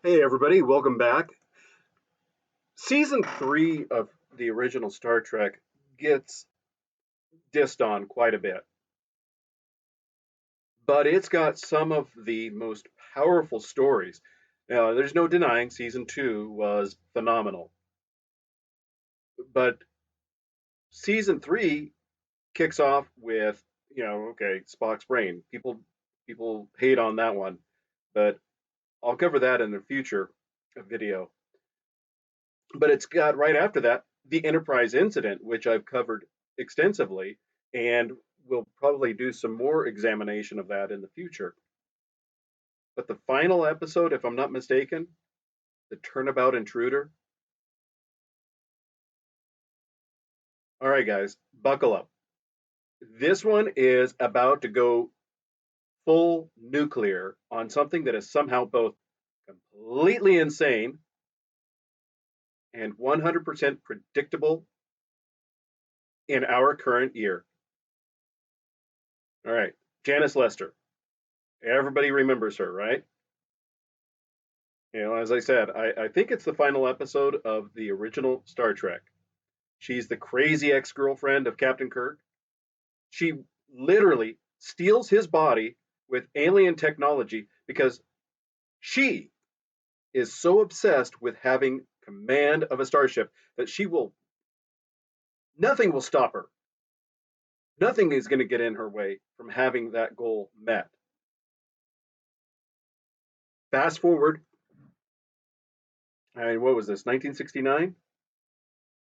Hey everybody, welcome back. Season 3 of the original Star Trek gets dissed on quite a bit, but it's got some of the most powerful stories. Now, there's no denying season 2 was phenomenal, but season 3 kicks off with, okay, Spock's brain. People hate on that one, but I'll cover that in the future video. But it's got right after that the Enterprise incident, which I've covered extensively, and we'll probably do some more examination of that in the future. But the final episode, if I'm not mistaken, the Turnabout Intruder. All right, guys, buckle up. This one is about to go full nuclear on something that is somehow both completely insane and 100% predictable in our current year. All right, Janice Lester. Everybody remembers her, right? As I said, I think it's the final episode of the original Star Trek. She's the crazy ex girlfriend of Captain Kirk. She literally steals his body with alien technology because she is so obsessed with having command of a starship that nothing will stop her. Nothing is going to get in her way from having that goal met. Fast forward, what was this, 1969?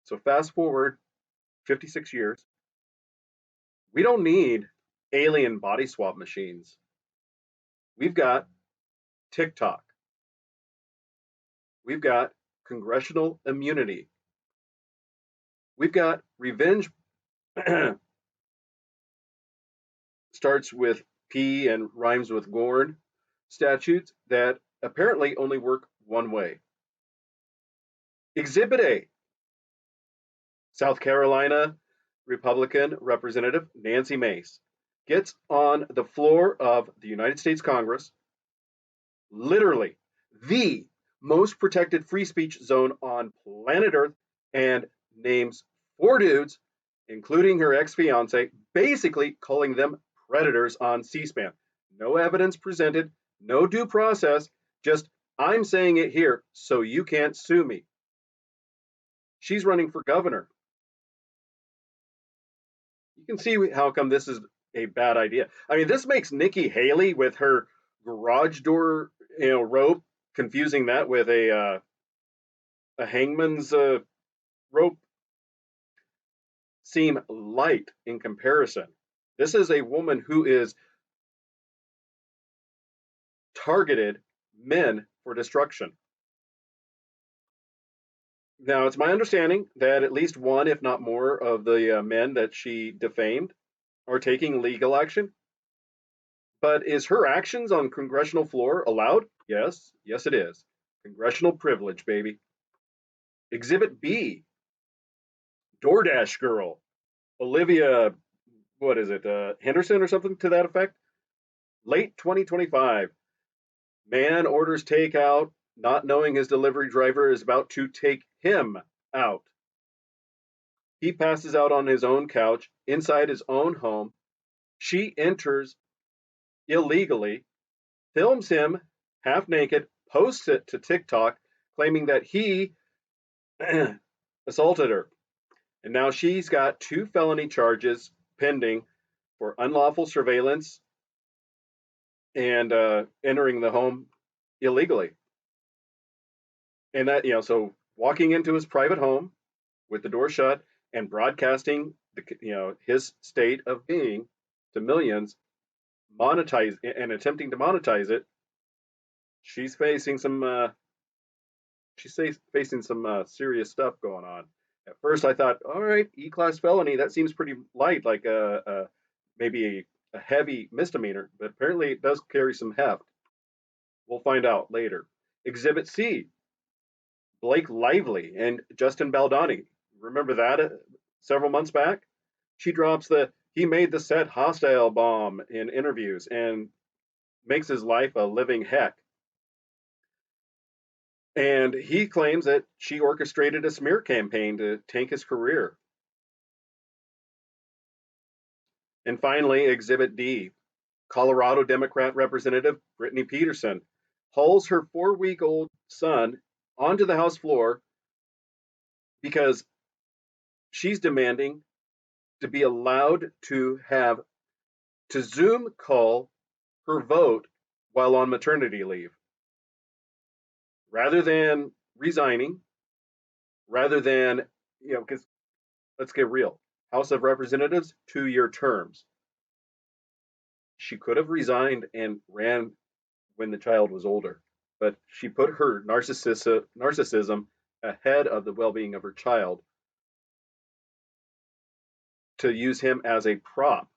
So fast forward 56 years. We don't need alien body swap machines. We've got TikTok. We've got congressional immunity. We've got revenge starts with P and rhymes with Gord statutes that apparently only work one way. Exhibit A, South Carolina Republican Representative Nancy Mace gets on the floor of the United States Congress, literally the most protected free speech zone on planet Earth, and names 4 dudes, including her ex fiance, basically calling them predators on C SPAN. No evidence presented, no due process, just I'm saying it here so you can't sue me. She's running for governor. You can see how come this is a bad idea. I mean, this makes Nikki Haley with her garage door, rope, confusing that with a hangman's rope, seem light in comparison. This is a woman who is targeted men for destruction. Now, it's my understanding that at least one, if not more, of the men that she defamed are taking legal action. But is her actions on congressional floor allowed? Yes, yes, it is. Congressional privilege, baby. Exhibit B, DoorDash girl, Olivia, what is it, Henderson or something to that effect? Late 2025. Man orders takeout, not knowing his delivery driver is about to take him out. He passes out on his own couch inside his own home. She enters illegally, films him half naked, posts it to TikTok, claiming that he assaulted her. And now she's got 2 felony charges pending for unlawful surveillance and entering the home illegally. And that, so walking into his private home with the door shut and broadcasting his state of being to millions, monetize and attempting to monetize it, she's facing some serious stuff going on. At first, I thought, all right, E-class felony, that seems pretty light, like maybe a heavy misdemeanor, but apparently it does carry some heft. We'll find out later. Exhibit C, Blake Lively and Justin Baldoni. Remember that several months back? She drops he made the set hostile bomb in interviews and makes his life a living heck. And he claims that she orchestrated a smear campaign to tank his career. And finally, Exhibit D, Colorado Democrat Representative Brittany Peterson hauls her 4-week-old son onto the House floor because she's demanding to be allowed to have to Zoom call her vote while on maternity leave. Rather than resigning, rather than, because let's get real, House of Representatives, 2-year terms. She could have resigned and ran when the child was older, but she put her narcissism ahead of the well being of her child to use him as a prop,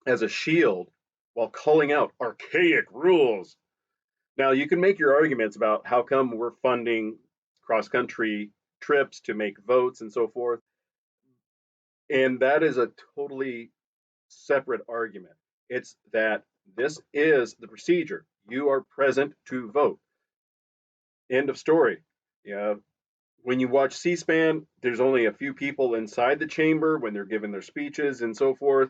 as a shield, while calling out archaic rules. Now, you can make your arguments about how come we're funding cross country trips to make votes and so forth. And that is a totally separate argument. It's that this is the procedure. You are present to vote. End of story. Yeah. When you watch C-SPAN, there's only a few people inside the chamber when they're giving their speeches and so forth.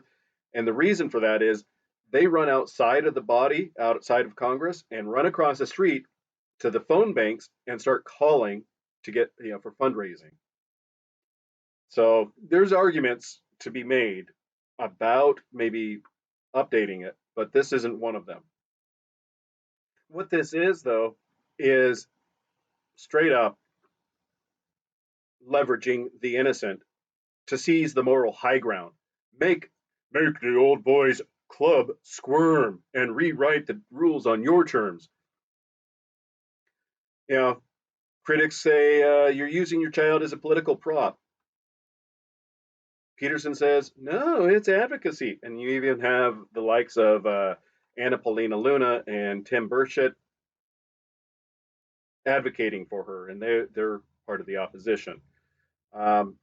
And the reason for that is they run outside of the body, outside of Congress, and run across the street to the phone banks and start calling to get, for fundraising. So there's arguments to be made about maybe updating it, but this isn't one of them. What this is, though, is straight up leveraging the innocent to seize the moral high ground. Make the old boys club squirm and rewrite the rules on your terms. You know, critics say you're using your child as a political prop. Peterson says, no, it's advocacy. And you even have the likes of Anna Paulina Luna and Tim Burchett advocating for her, and they're part of the opposition. Um,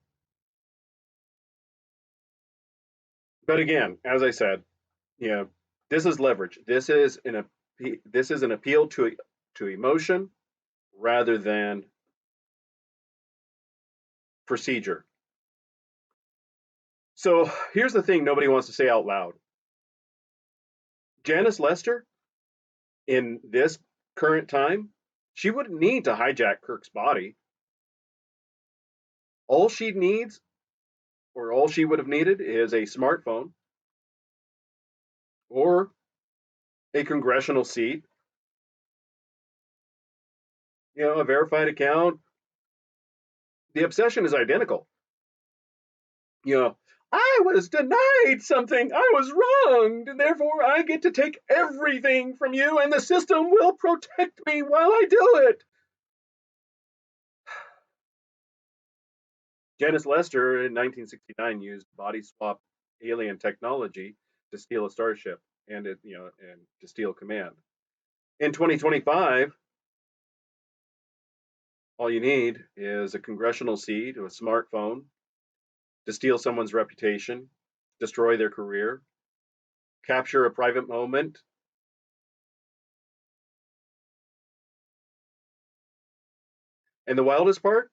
but again, as I said, this is leverage. This is an appeal to emotion rather than procedure. So here's the thing nobody wants to say out loud. Janice Lester, in this current time, she wouldn't need to hijack Kirk's body. All she needs, or all she would have needed, is a smartphone or a congressional seat, a verified account. The obsession is identical. I was denied something. I was wronged, and therefore I get to take everything from you, and the system will protect me while I do it. Janice Lester in 1969 used body swap alien technology to steal a starship and to steal command. In 2025, all you need is a congressional seat or a smartphone to steal someone's reputation, destroy their career, capture a private moment. And the wildest part,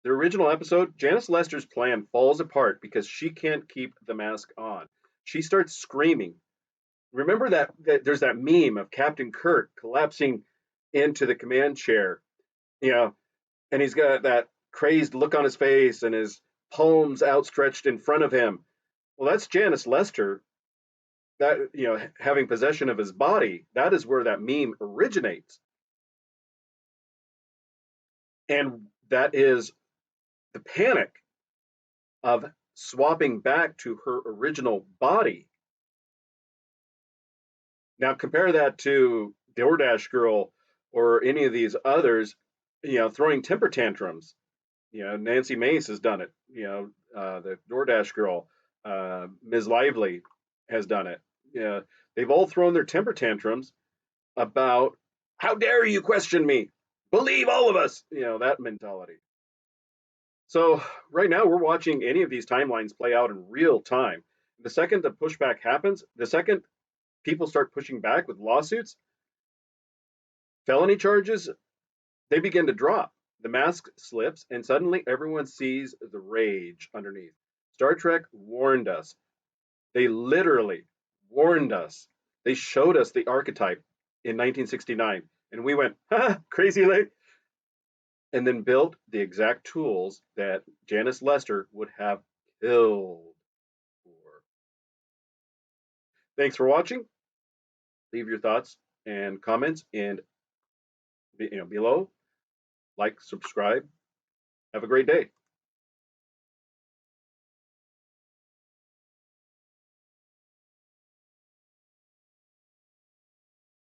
the original episode, Janice Lester's plan falls apart because she can't keep the mask on. She starts screaming. Remember that there's that meme of Captain Kirk collapsing into the command chair, and he's got that crazed look on his face and his palms outstretched in front of him. Well, that's Janice Lester, that having possession of his body. That is where that meme originates, and that is the panic of swapping back to her original body. Now compare that to DoorDash Girl or any of these others, throwing temper tantrums. Nancy Mace has done it. The DoorDash Girl, Ms. Lively has done it. They've all thrown their temper tantrums about, how dare you question me? Believe all of us. That mentality. So right now we're watching any of these timelines play out in real time. The second the pushback happens, the second people start pushing back with lawsuits, Felony charges, they begin to drop. The mask slips, and suddenly everyone sees the rage underneath. Star Trek warned us. They literally warned us. They showed us the archetype in 1969, and we went, ha, crazy lake, and then built the exact tools that Janice Lester would have killed for. Thanks for watching. Leave your thoughts and comments and below. Like, subscribe. Have a great day.